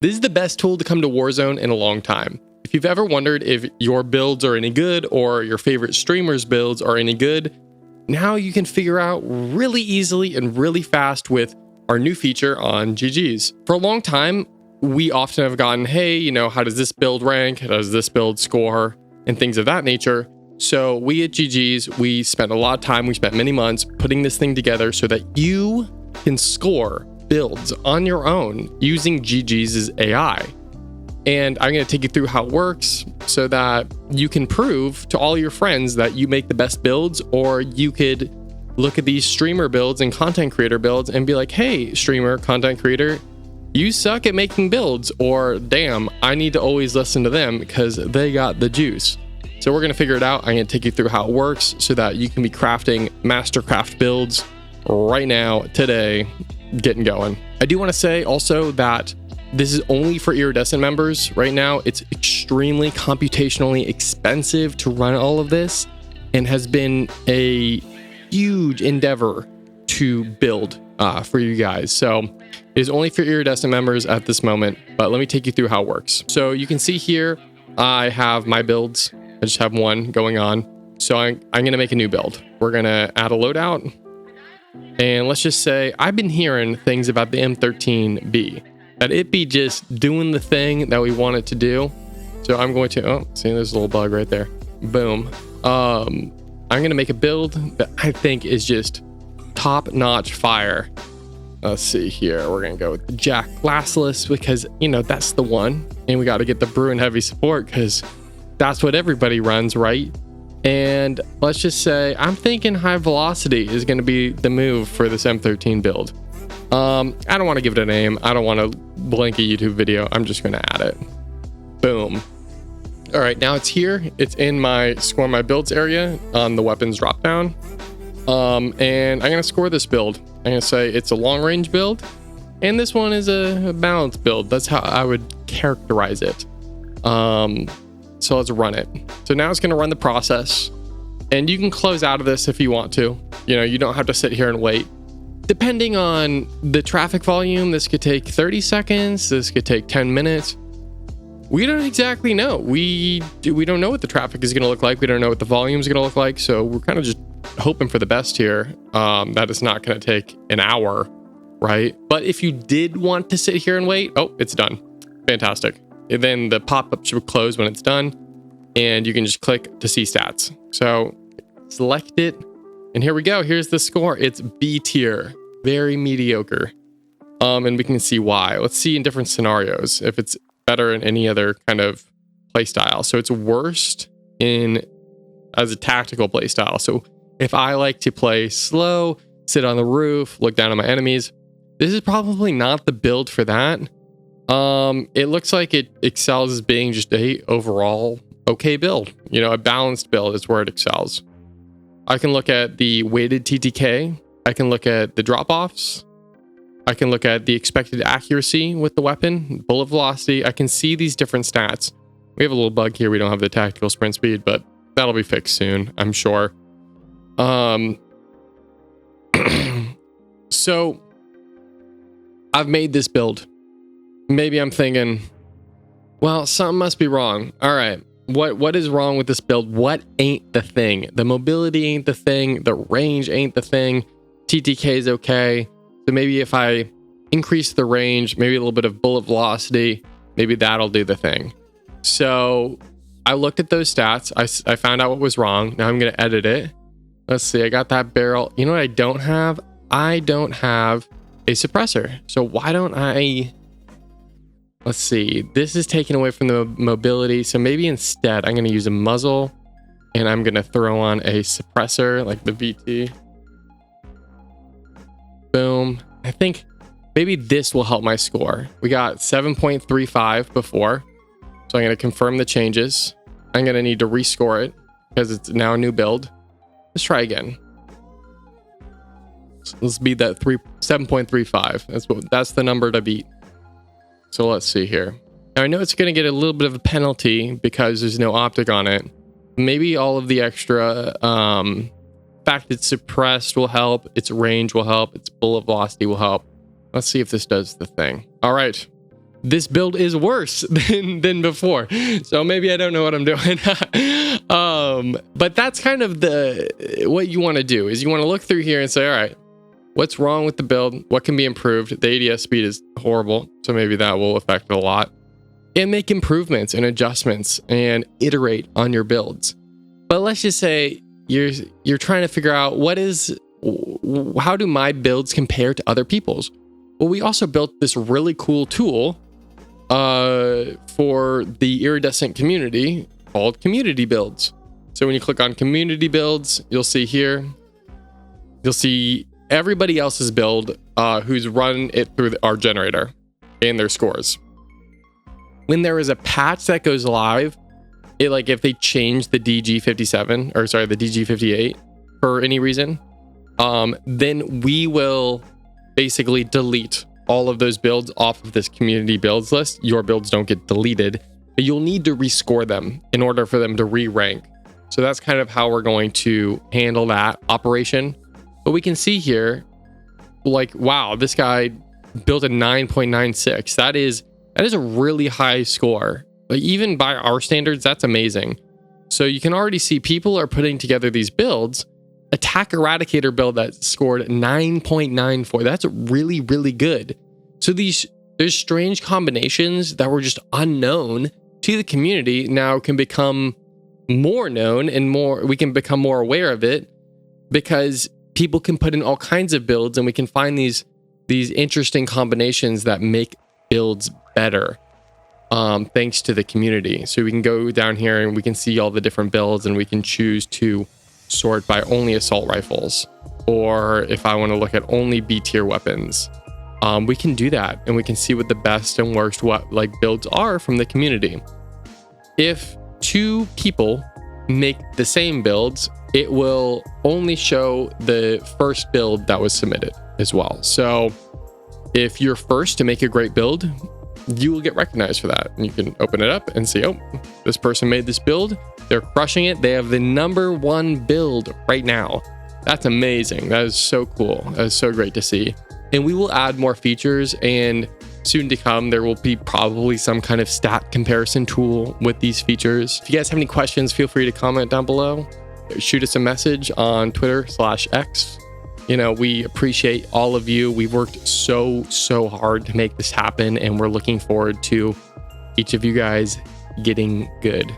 This is the best tool to come to Warzone in a long time. If you've ever wondered if your builds are any good or your favorite streamers' builds are any good, now you can figure out really easily and really fast with our new feature on GG's. For a long time, we often have gotten, hey, you know, how does this build rank? How does this build score? And things of that nature. So we at GG's, we spent a lot of time, we spent many months putting this thing together so that you can score builds on your own using GG's AI. And I'm going to take you through how it works so that you can prove to all your friends that you make the best builds, or you could look at these streamer builds and content creator builds and be like, hey, streamer, content creator, you suck at making builds, or damn, I need to always listen to them because they got the juice. So we're going to figure it out. I'm going to take you through how it works so that you can be crafting mastercraft builds right now, today, getting going. I do want to say also that this is only for Iridescent members right now. It's extremely computationally expensive to run all of this and has been a huge endeavor to build for you guys. So it is only for Iridescent members at this moment, but let me take you through how it works. So you can see here, I have my builds. I just have one going on. So I'm going to make a new build. We're going to add a loadout. And let's just say I've been hearing things about the M13B, that it be just doing the thing that we want it to do. So I'm going to, oh, see, there's a little bug right there. Boom. I'm going to make a build that I think is just top-notch fire. Let's see here. We're going to go with the Jack Glassless because, you know, that's the one. And we got to get the Bruin Heavy support because that's what everybody runs, right? And let's just say I'm thinking high velocity is going to be the move for this M13 build. I don't want to give it a name. I don't want to link a YouTube video. I'm just going to add it. Boom. All right, now it's here. It's in my score my builds area on the weapons drop down. And I'm going to score this build. I'm going to say it's a long range build. And this one is a balanced build. That's how I would characterize it. So let's run it. So now it's going to run the process, and you can close out of this if you want to. You know, you don't have to sit here and wait. Depending on the traffic volume, this could take 30 seconds. This could take 10 minutes. We don't exactly know. We don't know what the traffic is going to look like. We don't know what the volume is going to look like. So we're kind of just hoping for the best here. That it's not going to take an hour, right? But if you did want to sit here and wait, oh, it's done. Fantastic. And then the pop-up should close when it's done, and you can just click to see stats. So select it, and here we go. Here's the score. It's B tier, very mediocre. And we can see why. Let's see in different scenarios if it's better in any other kind of play style. So it's worst as a tactical play style. So if I like to play slow, sit on the roof, look down on my enemies, this is probably not the build for that. It looks like it excels as being just a overall okay build. You know, a balanced build is where it excels. I can look at the weighted TTK. I can look at the drop-offs. I can look at the expected accuracy with the weapon, bullet velocity. I can see these different stats. We have a little bug here. We don't have the tactical sprint speed, but that'll be fixed soon, I'm sure. So I've made this build. Maybe I'm thinking, well, something must be wrong. All right. What is wrong with this build? What ain't the thing? The mobility ain't the thing. The range ain't the thing. TTK is okay. So maybe if I increase the range, maybe a little bit of bullet velocity, maybe that'll do the thing. So I looked at those stats. I found out what was wrong. Now I'm going to edit it. Let's see. I got that barrel. You know what I don't have? I don't have a suppressor. So why don't I... Let's see, this is taken away from the mobility. So maybe instead I'm going to use a muzzle and I'm going to throw on a suppressor like the VT. Boom. I think maybe this will help my score. We got 7.35 before. So I'm going to confirm the changes. I'm going to need to rescore it because it's now a new build. Let's try again. Let's beat that 7.35. That's the number to beat. So let's see here. Now I know it's going to get a little bit of a penalty because there's no optic on it. Maybe all of the extra fact it's suppressed will help. Its range will help. Its bullet velocity will help. Let's see if this does the thing. All right. this build is worse than before. So maybe I don't know what I'm doing. But that's kind of what you want to do is you want to look through here and say, all right, what's wrong with the build? What can be improved? The ADS speed is horrible, so maybe that will affect it a lot. And make improvements and adjustments and iterate on your builds. But let's just say you're trying to figure out how do my builds compare to other people's? Well, we also built this really cool tool for the iridescent community called community builds. So when you click on community builds, you'll see everybody else's build who's run it through our generator and their scores. When there is a patch that goes live, if they change the DG57 or sorry, the DG58 for any reason, then we will basically delete all of those builds off of this community builds list. Your builds don't get deleted, but you'll need to rescore them in order for them to re-rank. So that's kind of how we're going to handle that operation. But we can see here, wow, this guy built a 9.96. That is a really high score. Even by our standards, that's amazing. So you can already see people are putting together these builds. Attack Eradicator build that scored 9.94. That's really, really good. So there's strange combinations that were just unknown to the community now can become more known and we can become more aware of it because people can put in all kinds of builds and we can find these interesting combinations that make builds better thanks to the community. So we can go down here and we can see all the different builds and we can choose to sort by only assault rifles, or if I want to look at only B tier weapons, we can do that and we can see what the best and worst builds are from the community. If two people make the same builds, it will only show the first build that was submitted as well. So if you're first to make a great build, you will get recognized for that. And you can open it up and see, oh, this person made this build. They're crushing it. They have the #1 build right now. That's amazing. That is so cool. That is so great to see. And we will add more features, and soon to come, there will be probably some kind of stat comparison tool with these features. If you guys have any questions, feel free to comment down below. Shoot us a message on Twitter/X. We appreciate all of you. We've worked so hard to make this happen, and we're looking forward to each of you guys getting good.